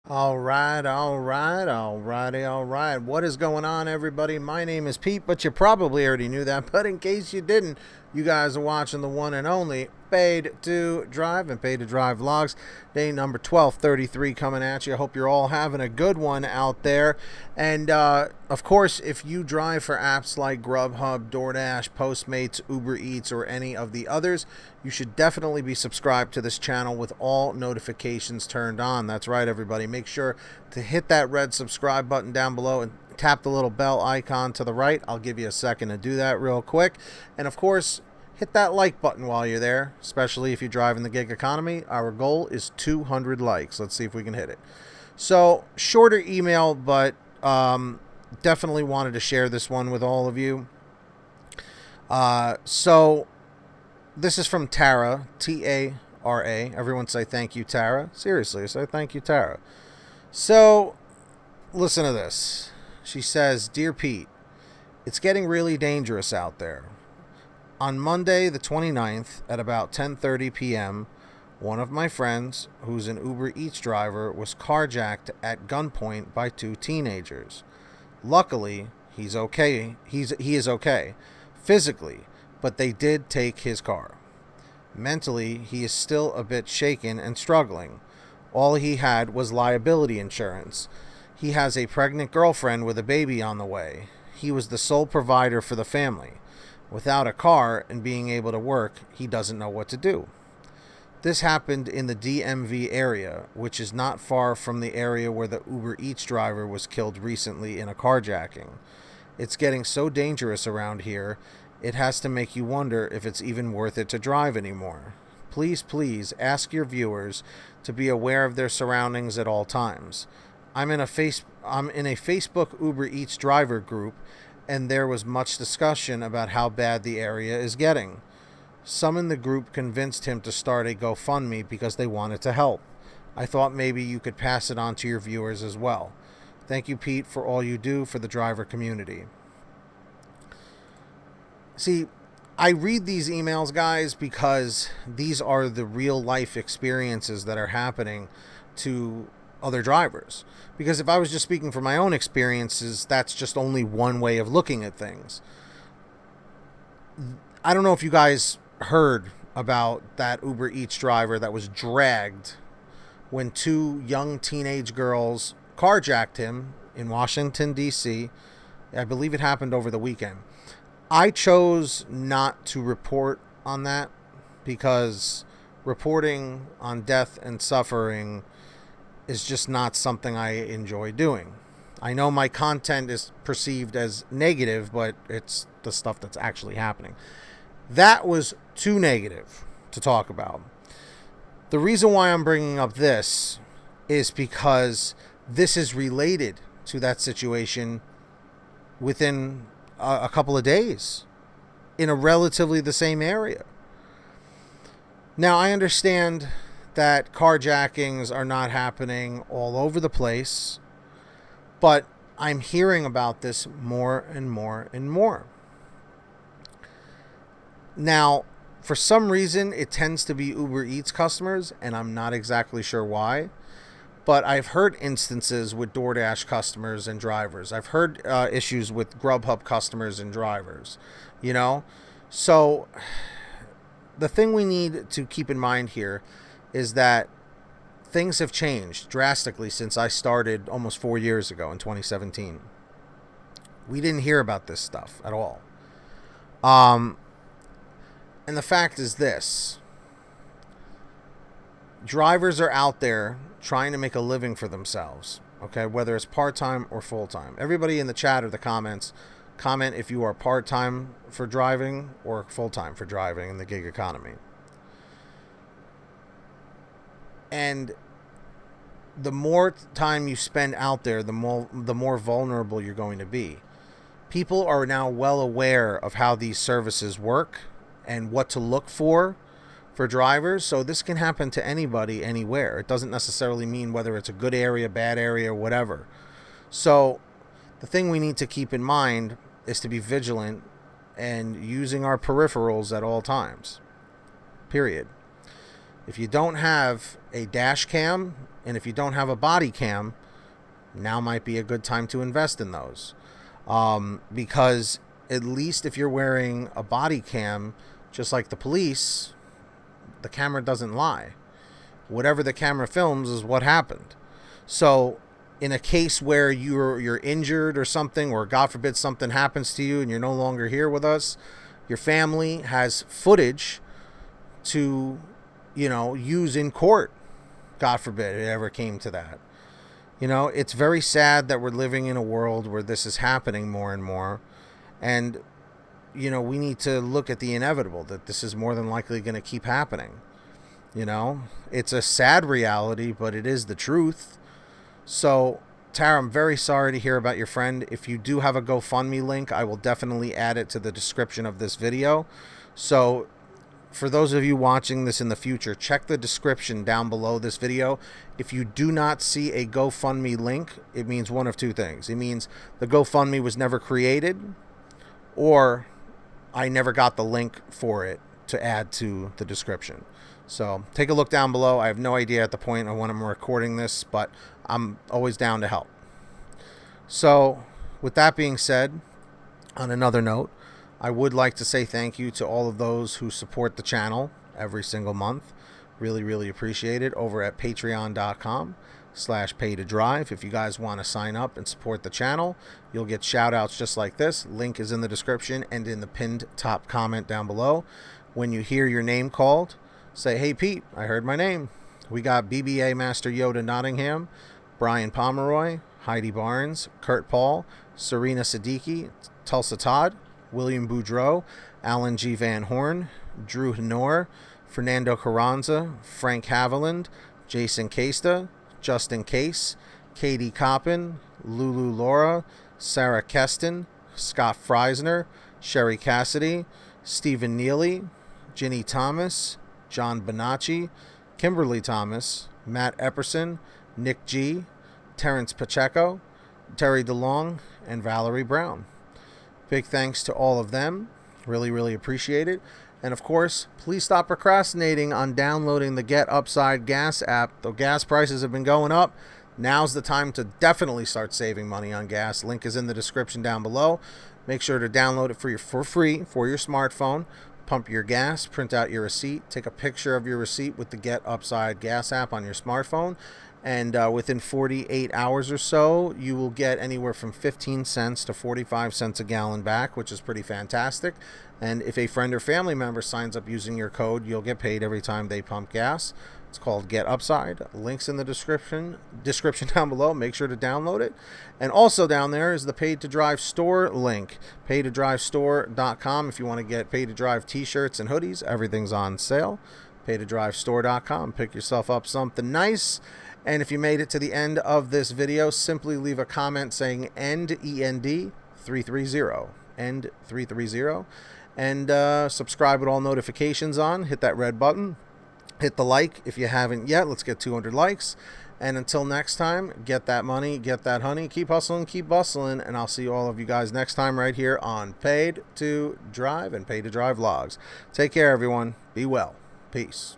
All right, all right, all righty, all right. What is going on, everybody? My name is Pete, but you probably already knew that. But in case you didn't, you guys are watching the one and only Paid to Drive and Paid to Drive vlogs. Day number 1233 coming at you. I hope you're all having a good one out there. And of course, if you drive for apps like GrubHub, DoorDash, Postmates, Uber Eats, or any of the others, you should definitely be subscribed to this channel with all notifications turned on. That's right, everybody. Make sure to hit that red subscribe button down below and tap the little bell icon to the right. I'll give you a second to do that real quick. And of course, hit that like button while you're there, especially if you drive in the gig economy. Our goal is 200 likes. Let's see if we can hit it. So, shorter email, but definitely wanted to share this one with all of you. So, this is from Tara, T-A-R-A. Everyone say thank you, Tara. Seriously, say thank you, Tara. So, listen to this. She says, "Dear Pete, it's getting really dangerous out there. On Monday, the 29th, at about 10:30 p.m., one of my friends, who's an Uber Eats driver, was carjacked at gunpoint by two teenagers. Luckily, he is okay, physically, but they did take his car. Mentally, he is still a bit shaken and struggling. All he had was liability insurance. He has a pregnant girlfriend with a baby on the way. He was the sole provider for the family. Without a car and being able to work, he doesn't know what to do. This happened in the DMV area, which is not far from the area where the Uber Eats driver was killed recently in a carjacking. It's getting so dangerous around here, it has to make you wonder if it's even worth it to drive anymore. Please ask your viewers to be aware of their surroundings at all times. I'm in a Facebook Uber Eats driver group, and there was much discussion about how bad the area is getting. Some in the group convinced him to start a GoFundMe because they wanted to help. I thought maybe you could pass it on to your viewers as well. Thank you, Pete, for all you do for the driver community." See, I read these emails, guys, because these are the real life experiences that are happening to other drivers. Because if I was just speaking from my own experiences, that's just only one way of looking at things. I don't know if you guys heard about that Uber Eats driver that was dragged when two young teenage girls carjacked him in Washington, D.C. I believe it happened over the weekend. I chose not to report on that because reporting on death and suffering is just not something I enjoy doing. I know my content is perceived as negative, but it's the stuff that's actually happening. That was too negative to talk about. The reason why I'm bringing up this is because this is related to that situation within a couple of days in a relatively the same area. Now, I understand that carjackings are not happening all over the place, but I'm hearing about this more and more and more. Now, for some reason, it tends to be Uber Eats customers, and I'm not exactly sure why, but I've heard instances with DoorDash customers and drivers. I've heard issues with GrubHub customers and drivers, you know? So the thing we need to keep in mind here is that things have changed drastically since I started almost 4 years ago in 2017. We didn't hear about this stuff at all. And the fact is this. Drivers are out there trying to make a living for themselves, okay, whether it's part-time or full-time. Everybody in the chat or the comments, comment if you are part-time for driving or full-time for driving in the gig economy. And the more time you spend out there, the more vulnerable you're going to be. People are now well aware of how these services work and what to look for drivers. So this can happen to anybody, anywhere. It doesn't necessarily mean whether it's a good area, bad area, whatever. So the thing we need to keep in mind is to be vigilant and using our peripherals at all times. Period. If you don't have a dash cam and if you don't have a body cam, now might be a good time to invest in those. Because at least if you're wearing a body cam, just like the police, the camera doesn't lie. Whatever the camera films is what happened. So in a case where you're injured or something, or God forbid something happens to you and you're no longer here with us, your family has footage to, use in court. God forbid it ever came to that. It's very sad that we're living in a world where this is happening more and more. And, we need to look at the inevitable, that this is more than likely going to keep happening. It's a sad reality, but it is the truth. So, Tara, I'm very sorry to hear about your friend. If you do have a GoFundMe link, I will definitely add it to the description of this video. So, for those of you watching this in the future, check the description down below this video. If you do not see a GoFundMe link, it means one of two things. It means the GoFundMe was never created, or I never got the link for it to add to the description. So take a look down below. I have no idea at the point of when I'm recording this, but I'm always down to help. So with that being said, on another note, I would like to say thank you to all of those who support the channel every single month. Really, really appreciate it. Over at patreon.com/PaidToDrive. If you guys want to sign up and support the channel, you'll get shout outs just like this. Link is in the description and in the pinned top comment down below. When you hear your name called, say, "Hey Pete, I heard my name." We got BBA Master Yoda Nottingham, Brian Pomeroy, Heidi Barnes, Kurt Paul, Serena Siddiqui, Tulsa Todd, William Boudreau, Alan G. Van Horn, Drew Honor, Fernando Carranza, Frank Haviland, Jason Casta, Justin Case, Katie Coppin, Lulu Laura, Sarah Keston, Scott Freisner, Sherry Cassidy, Stephen Neely, Ginny Thomas, John Bonacci, Kimberly Thomas, Matt Epperson, Nick G., Terrence Pacheco, Terry DeLong, and Valerie Brown. Big thanks to all of them. Really, really appreciate it. And of course, please stop procrastinating on downloading the Get Upside Gas app. The gas prices have been going up. Now's the time to definitely start saving money on gas. Link is in the description down below. Make sure to download it for free for your smartphone. Pump your gas, print out your receipt, take a picture of your receipt with the Get Upside Gas app on your smartphone. And within 48 hours or so, you will get anywhere from 15 cents to 45 cents a gallon back, which is pretty fantastic. And if a friend or family member signs up using your code, you'll get paid every time they pump gas. It's called Get Upside. Links in the description down below. Make sure to download it. And also down there is the Paid to Drive store link, PaidToDriveStore.com. If you want to get Paid to Drive t-shirts and hoodies, everything's on sale. PaidToDriveStore.com. Pick yourself up something nice. And if you made it to the end of this video, simply leave a comment saying END, END 330, END 330, and subscribe with all notifications on. Hit that red button. Hit the like if you haven't yet. Let's get 200 likes. And until next time, get that money, get that honey, keep hustling, keep bustling, and I'll see all of you guys next time right here on Paid to Drive and Paid to Drive Vlogs. Take care, everyone. Be well. Peace.